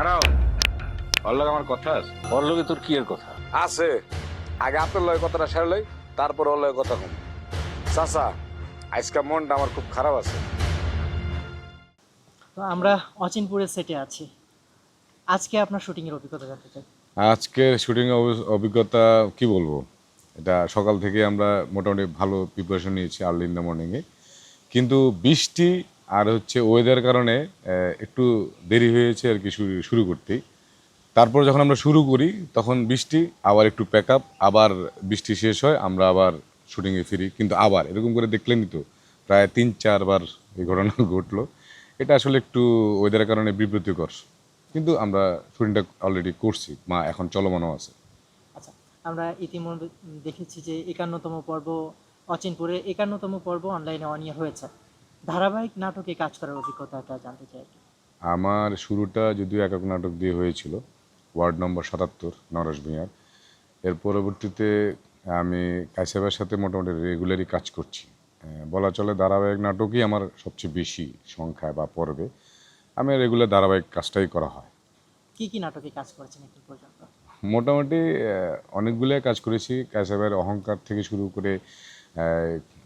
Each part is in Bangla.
দাঁড়াও, ওর লগে আমার কথা আছে। ওর লগে তোর কি এর কথা? আছে, আগে আপনার লয় কথাটা সেরে লই, তারপর ওর লয় কথা কম। চাচা, আজকে মনটা আমার খুব খারাপ আছে। তো আমরা অচিনপুরের সেটে আছি। আজকে আপনার শুটিংয়ের অভিজ্ঞতা জানতে চাই। আজকের শুটিং অভিজ্ঞতা কি বলবো, এটা সকাল থেকে আমরা মোটামুটি ভালো প্রিপারেশন নিয়েছি আর্লি ইন দ্য মর্নিংয়ে, কিন্তু বৃষ্টি আর হচ্ছে ওয়েদার কারণে একটু দেরি হয়েছে আর কি শুরু করতেই। তারপর যখন আমরা শুরু করি তখন বৃষ্টি, আবার একটু প্যাক আপ, আবার বৃষ্টি শেষ হয়, আমরা আবার শুটিংয়ে ফিরি। কিন্তু আবার এরকম করে দেখলেনই তো প্রায় 3-4 বার এই ঘটনা ঘটলো। এটা আসলে একটু ওয়েদারের কারণে বিব্রতিকর, কিন্তু আমরা শুটিংটা অলরেডি করছি, এখন চলমানও আছে। আচ্ছা, আমরা ইতিমধ্যে দেখেছি যে 51তম পর্ব অচিনপুরে 51তম পর্ব অনলাইনে অন ইয়ার হয়েছে। ধারাবাহিক নাটকে কাজ করার অভিজ্ঞতাটা জানতে চাই আর কি। আমার শুরুটা যদিও একক নাটক দিয়ে হয়েছিল, ওয়ার্ড নম্বর 77 নরেশ ভূঁইয়ার। এর পরবর্তীতে আমি কাইসাবের সাথে মোটামুটি রেগুলারই কাজ করছি। বলা চলে ধারাবাহিক নাটকই আমার সবচেয়ে বেশি সংখ্যায় বা পর্বে আমি রেগুলার ধারাবাহিক কাজটাই করা হয়। কি কি নাটকে কাজ করেছেন এখন পর্যন্ত? মোটামুটি অনেকগুলোই কাজ করেছি, কাইসাবের অহংকার থেকে শুরু করে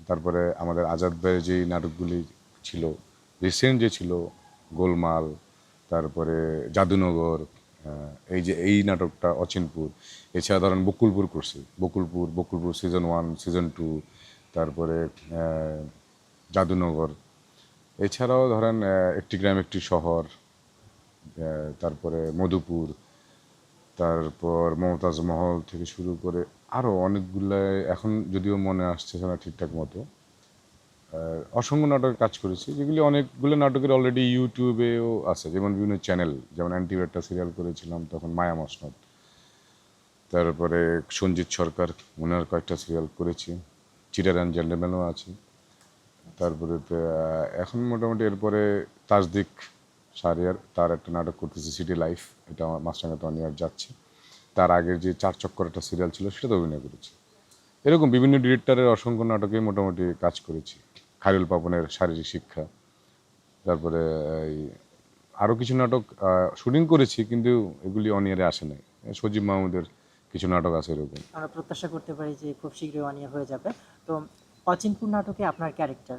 তারপরে আমাদের আজাদ ভাইয়ের যেই নাটকগুলি ছিল, রিসেন্ট যে ছিল গোলমাল, তারপরে জাদুনগর, এই নাটকটা অচিনপুর, এছাড়া ধরেন বকুলপুর করছি, বকুলপুর সিজন 1 সিজন 2, তারপরে জাদুনগর, এছাড়াও ধরেন একটি গ্রাম একটি শহর, তারপরে মধুপুর, তারপর মমতাজ মহল থেকে শুরু করে আরও অনেকগুলো, এখন যদিও মনে আসছে না ঠিকঠাক মতো। অসংখ্য নাটকে কাজ করেছি, যেগুলি অনেকগুলো নাটকের অলরেডি ইউটিউবেও আছে, যেমন বিভিন্ন চ্যানেল, যেমন অ্যান্টিভ একটা সিরিয়াল করেছিলাম তখন মায়া মসনদ, তারপরে সঞ্জিত সরকার ওনার কয়েকটা সিরিয়াল করেছি, চিটার অ্যান্ড জেন্টলম্যানও আছে। তারপরে এখন মোটামুটি এরপরে তাজদিক শাহরিয়ার, তার একটা নাটক করতেছি সিটি লাইফ, এটা আমার মাস্টাঙ্গা তো ইয়ার যাচ্ছে। তার আগের যে চার চক্কর একটা সিরিয়াল ছিল সেটাতে অভিনয় করেছি। এরকম বিভিন্ন ডিরেক্টরের অসংখ্য নাটকে মোটামুটি কাজ করেছি। খায়রুল পাপনের শারীরিক শিক্ষা, তারপরে আরও কিছু নাটক শুটিং করেছি, কিন্তু এগুলি অন ইয়ারে আসে নাই। সজীব মাহমুদের কিছু নাটক আছে এরকম। আমরা প্রত্যাশা করতে পারি যে খুব শীঘ্রই অন ইয়ার হয়ে যাবে। তো অচিনপুর নাটকে আপনার ক্যারেক্টার,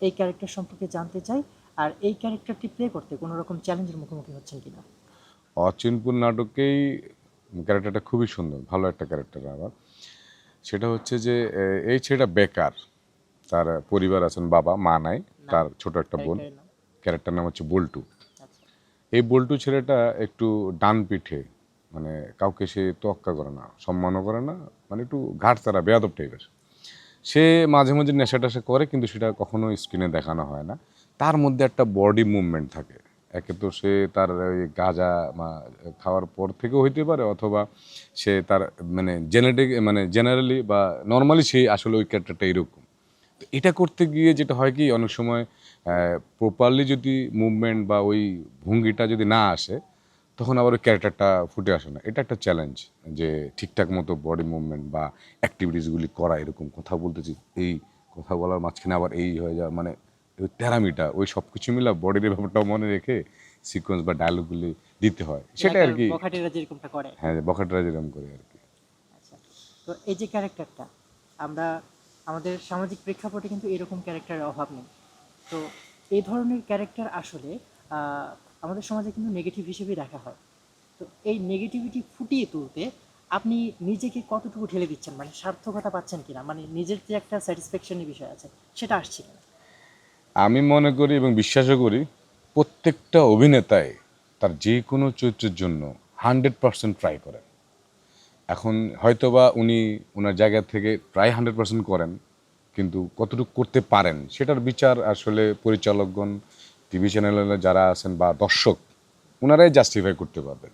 এই ক্যারেক্টার সম্পর্কে জানতে চাই। আর এই ক্যারেক্টারটি প্লে করতে কোনো রকম চ্যালেঞ্জের মুখোমুখি হচ্ছেন কিনা? অচিনপুর নাটকেই ক্যারেক্টারটা খুবই সুন্দর, ভালো একটা ক্যারেক্টার। আবার সেটা হচ্ছে যে এই ছেলেটা বেকার, তার পরিবার আছেন, বাবা মা নাই, তার ছোট একটা বোন। ক্যারেক্টার নাম হচ্ছে বল্টু। আচ্ছা, এই বল্টু ছেলেটা একটু ডান পিঠে, মানে কাউকে সে তোয়াক্কা করে না, সম্মানও করে না, মানে একটু ঘাটতারা বেয়াদব টাইপের। সে মাঝে মাঝে নেশা টেশা করে, কিন্তু সেটা কখনো স্ক্রিনে দেখানো হয় না। তার মধ্যে একটা বডি মুভমেন্ট থাকে। একে তো সে তার ওই গাঁজা খাওয়ার পর থেকেও হইতে পারে, অথবা সে তার মানে জেনারেলি বা নর্মালি সে আসলে ওই ক্যারেক্টারটা এরকম। তো এটা করতে গিয়ে যেটা হয় কি, অনেক সময় প্রপারলি যদি মুভমেন্ট বা ওই ভঙ্গিটা যদি না আসে, তখন আবার ওই ক্যারেক্টারটা ফুটে আসে না। এটা একটা চ্যালেঞ্জ, যে ঠিকঠাক মতো বডি মুভমেন্ট বা অ্যাক্টিভিটিসগুলি করা, এরকম কথা বলতেছি, এই কথা বলার মাঝখানে আবার এই হয়ে যাওয়া, মানে ওই তেরামিটা, ওই সব কিছু মিলা বডির ব্যাপারটাও মনে রেখে সিকোয়েন্স বা ডায়লগগুলি দিতে হয়, সেটা আর কি। বখাটেরা যেরকমটা করে। হ্যাঁ, বখাটেরা যেরকম করে আর কি। আচ্ছা, তো এই যে ক্যারেক্টারটা, আমরা আমাদের সামাজিক প্রেক্ষাপটে কিন্তু এরকম ক্যারেক্টারের অভাব নেই। তো এই ধরনের ক্যারেক্টার আসলে আমাদের সমাজে কিন্তু নেগেটিভ হিসেবেই দেখা হয়। তো এই নেগেটিভিটি ফুটিয়ে তুলতে আপনি নিজেকে কতটুকু ঠেলে দিচ্ছেন, মানে সার্থকতা পাচ্ছেন কিনা, মানে নিজের যে একটা স্যাটিসফ্যাকশনের বিষয় আছে সেটা আসছে কিনা? আমি মনে করি এবং বিশ্বাসও করি, প্রত্যেকটা অভিনেতাই তার যে কোনো চরিত্রের জন্য 100% ট্রাই করেন। এখন হয়তোবা উনি ওনার জায়গা থেকে প্রায় 100% করেন, কিন্তু কতটুকু করতে পারেন সেটার বিচার আসলে পরিচালকগণ, টিভি চ্যানেলে যারা আছেন বা দর্শক, ওনারাই জাস্টিফাই করতে পারবেন।